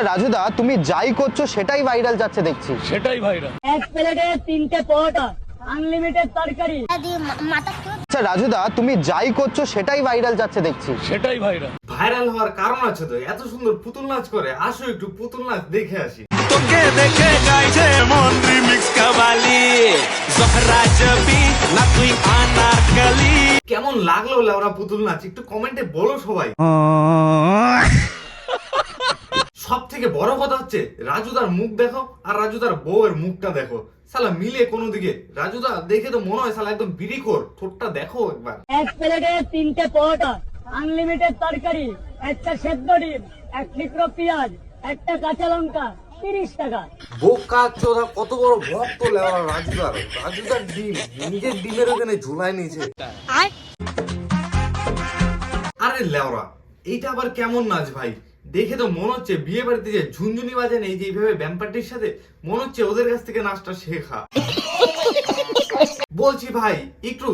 আচ্ছা রাজুদা, তুমি যাই করছো সেটাই ভাইরাল যাচ্ছে দেখছি। সেটাই ভাইরাল। এক প্লেটে 3টে পরোটা, আনলিমিটেড তরকারি। আচ্ছা রাজুদা, তুমি যাই করছো সেটাই ভাইরাল যাচ্ছে দেখছি। সেটাই ভাইরাল। ভাইরাল হওয়ার কারণ আছে তো, এত সুন্দর পুতুল নাচ করে, আসো একটু পুতুল নাচ দেখে আসি। তোকে দেখে গাইছে মন রিমিক্স কাবালি জহরা জবি না তুই আনারকলি। কেমন লাগলো লেওরা পুতুল নাচ, একটু কমেন্টে বলো সবাই। সব থেকে বড় কথা হচ্ছে রাজুদার মুখ দেখো আর রাজুদার বউয়ের মুখটা দেখো, শালা মিলে কোনো দিকে। রাজুদা দেখে তো মনে হয় শালা একদম বিড়িখোর, ঠোঁটটা দেখো একবার। এক প্লেটে 3টে পরোটা, আনলিমিটেড তরকারি, একটা সেদ্ধ ডিম, এক টুকরো পেঁয়াজ, একটা কাঁচা লঙ্কা, 30 টাকা। বোকা চোদা, কত বড় ভক্ত লেওরা রাজুদার। রাজুদার ডিম নিজের ডিমের ওখানে ঝুলাই নিয়েছে। আরে লেওরা, এইটা আবার কেমন নাচ ভাই? দেখে তো মনে হচ্ছে বিয়ে বাড়িতে যে ঝুনঝুনি বাজেন এই যে এইভাবে ব্যাম্পারটির সাথে, মনে হচ্ছে ওদের কাছ থেকে নাচটা শেখা। বলছি ভাই, একটু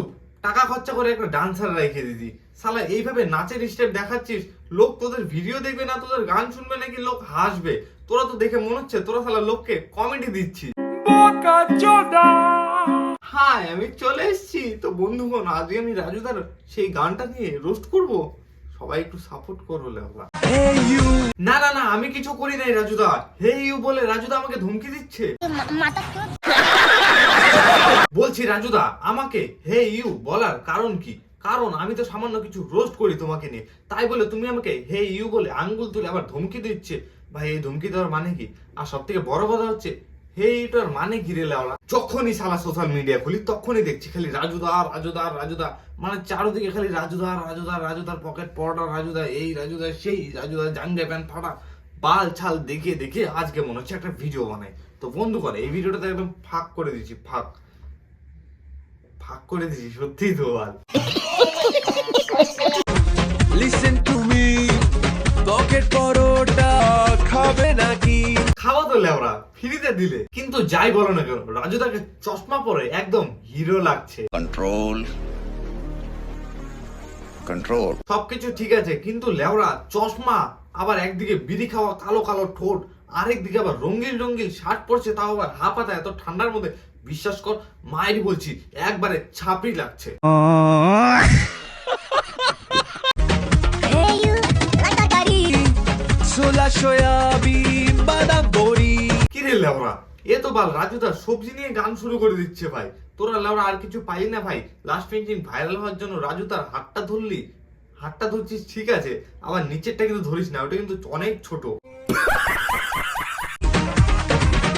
টাকা খরচা করে একটা ডান্সার রেখে দিদি, শালা এইভাবে নাচের স্টেপ দেখাচ্ছিস, লোক তোদের ভিডিও দেখবে না, তোদের গান শুনবে নাকি লোক হাসবে? তোরা তো দেখে মনে হচ্ছে তোরা শালা লোককে কমেডি দিচ্ছিস। হাই, আমি চলে এসেছি তো বন্ধুগণ, আজকে আমি রাজুদার সেই গানটা নিয়ে রোস্ট করব, সবাই একটু সাপোর্ট করো লেওরা। না না না, আমি কিছু করি নাই রাজুদা। হে ইউ বলে রাজুদা আমাকে ধমকি দিচ্ছে। বলছি রাজুদা, আমাকে হে ইউ বলার কারণ কি? কারণ আমি তো সামান্য কিছু রোস্ট করি তোমাকে নিয়ে, তাই বলে তুমি আমাকে হে ইউ বলে আঙ্গুল তুলে আবার ধমকি দিচ্ছে। ভাই, এই ধমকি দেওয়ার মানে কি? আর সব থেকে বড় কথা হচ্ছে হে ইউটার মানে কি রে লেওরা? যখনই সালা সোশ্যাল মিডিয়া খুলি তখনই দেখছি খালি রাজুদা রাজুদা রাজুদা, মানে চারদিকে খালি রাজুদা রাজুদা রাজুদার পকেট পরোটা, রাজুদা এই রাজুদা সেই, রাজুদা জাঙ্গে প্যান্ট ফাটা, বাল ছাল দেখে দেখে আজকে মনে হচ্ছে একটা ভিডিও বানাই। তো বন্ধু করে এই ভিডিওটাতে একদম ফাঁক করে দিচ্ছি, ফাঁক করে দিচ্ছি, সত্যি তো বল। লিসেন টু মি পকেট পরোটা খাবে নাকি? খাওয়া তো লেওরা ফ্রিতে দিলে, কিন্তু যাই বলো না কেন রাজুদাকে চশমা পরে একদম হিরো লাগছে। কন্ট্রোল সবকিছু ঠিক আছে, কিন্তু লেওরা চশমা, আবার একদিকে বিড়ি খাওয়া, কালো কালো ঠোঁট, আরেকদিকে আবার রঙিন রঙিন শার্ট পরছে, তাও আবার হাফাতা, এত ঠান্ডার মধ্যে বিশ্বাস কর মায়েরই বলছি একবারে ছাপড়ি লাগছে। ছোলা সয়াবিন বাদাম বড়ি। কিরে লেওরা, এ তো বাল রাজুদা সবজি নিয়ে গান শুরু করে দিচ্ছে ভাই। তোরা লেওরা আর কিছু পাইলি না ভাই? লাস্ট পেন্টিং ভাইরাল হওয়ার জন্য রাজুদার হাতটা ধরলি, হাতটা ধরছিস ঠিক আছে, আবার নিচেরটা কিন্তু ধরিস না, ওটা কিন্তু অনেক ছোট।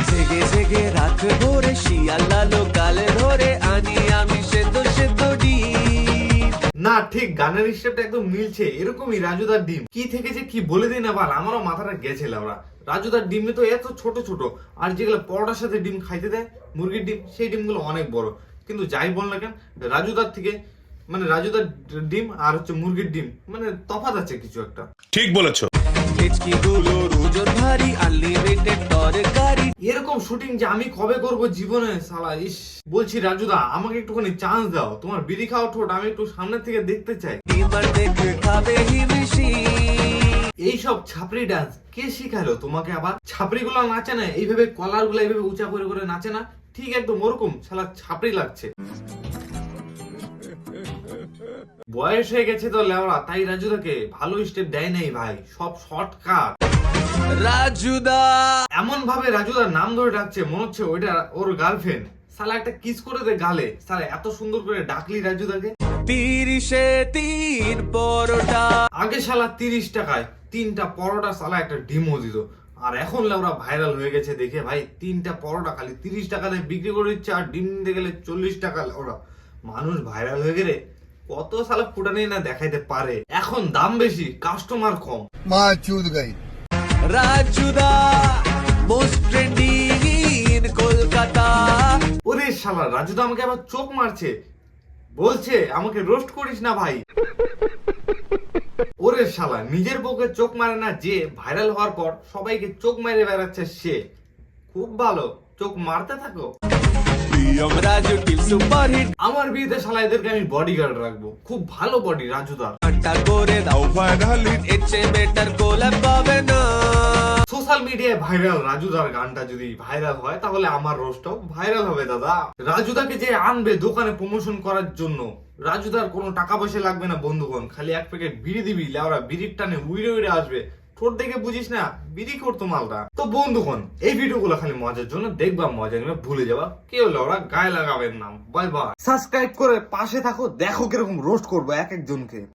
জেগে জেগে রাত ভোরে শিয়ালা লোকালে ধরে আনি আমি সেদ্ধ সেদ্ধ ডিম। না ঠিক গানের স্টেপটা একদম মিলছে, এরকমই রাজুদার ডিম। কি থেকে যে কি বলে দিন আবার, আমারও মাথাটা গেছে লেওরা। রাজুদার ডিমে তো এত ছোট ছোট, আর যেগুলো পরোটার সাথে ডিম খাইতে দেয় মুরগির ডিম, সেই ডিমগুলো অনেক বড়। কিন্তু যাই বল না কেন, রাজুদার থেকে মানে রাজুদার ডিম আর হচ্ছে মুরগির ডিম মানে তফাৎ আছে কিছু একটা। ঠিক বলেছো। ভেজকি গুলো রোজর ভারী আনলিমিটেড তরকারি। এরকম শুটিং যে আমি কবে করব জীবনে শালা। ইস, বলছি রাজুদা আমাকে একটুখানি চান্স দাও, তোমার বিড়ি খাওয়া ঠোঁট আমি একটু সামনের থেকে দেখতে চাই। এবার দেখে খাবে হিমিশি। এইসব ছাপড়ি ডান্স কে শিখালো তোমাকে? আবার ছাপড়ি গুলো নাচে না এইভাবে, কলার গুলো এইভাবে উঁচা করে করে নাচে না, ঠিক একদম ওরকম শালা ছাপড়ি লাগছে। বয়স হয়ে গেছে তো লেওড়া, তাই রাজুদাকে ভালো স্টেপ দেয় নাই ভাই, সব শর্টকাট। রাজুদা এমন ভাবে রাজুদার নাম ধরে ডাকছে মনে হচ্ছে ওইটা ওর গার্লফ্রেন্ড। শালা একটা কিস করে দে গালে, শালা এত সুন্দর করে ডাকলি রাজুদাকে। 30 পরোটা। আগে শালা 30 টাকায় 3টা পরোটা, শালা একটা ডিমও দিত। আর এখন লেওরা ভাইরাল হয়ে গেছে দেখে ভাই, 3টা পরোটা খালি 30 টাকা দিয়ে বিক্রি করে দিচ্ছে, আর ডিম নিতে গেলে 40 টাকা। লেওরা মানুষ ভাইরাল হয়ে গেলে কত শালা ফুটানি না দেখাইতে পারে। এখন দাম বেশি, কাস্টমার কম। মা চুদ গাই। রাজুদা মোস্ট ট্রেন্ডিং ইন কলকাতা। ওরে শালা রাজুদা আমাকে আবার চোখ মারছে, বলছে আমাকে রোস্ট করিস না ভাই। ওরে শালা নিজের বউকে চোখ মারে না যে, ভাইরাল হওয়ার পর সবাইকে চোখ মেরে বেড়াচ্ছে সে। খুব ভালো, চোখ মারতে থাকো। Raju team super hit. আমার বিয়েতে শালা এদেরকে আমি বডিগার্ড রাখবো, খুব ভালো বডি রাজুদা। করে দাও ভাইরাল হিট, এর চেয়ে বেটার কোলাব পাবে না। সোশ্যাল মিডিয়ায় ভাইরাল রাজুদার গানটা যদি ভাইরাল হয় তাহলে আমার রোস্টটাও ভাইরাল হবে দাদা। রাজুদাকে যে আনবে দোকানে প্রমোশন করার জন্য, রাজুদার কোনো টাকা পয়সা লাগবে না বন্ধুগণ, খালি এক প্যাকেট বিড়ি দিবি, লেওরা বিড়ির টানে উইড়ে উইড়ে আসবে। ঠোঁট দেখে বুঝিস না বিড়ি করতো মালটা। তো বন্ধুগণ এই ভিডিওগুলো খালি মজার জন্য দেখবা, মজা নিবে, ভুলে যাবা, কেউ লেওরা গায়ে লাগাবেন না। Bye bye. সাবস্ক্রাইব করে পাশে থাকো, দেখো কিরকম রোস্ট করবো এক একজনকে।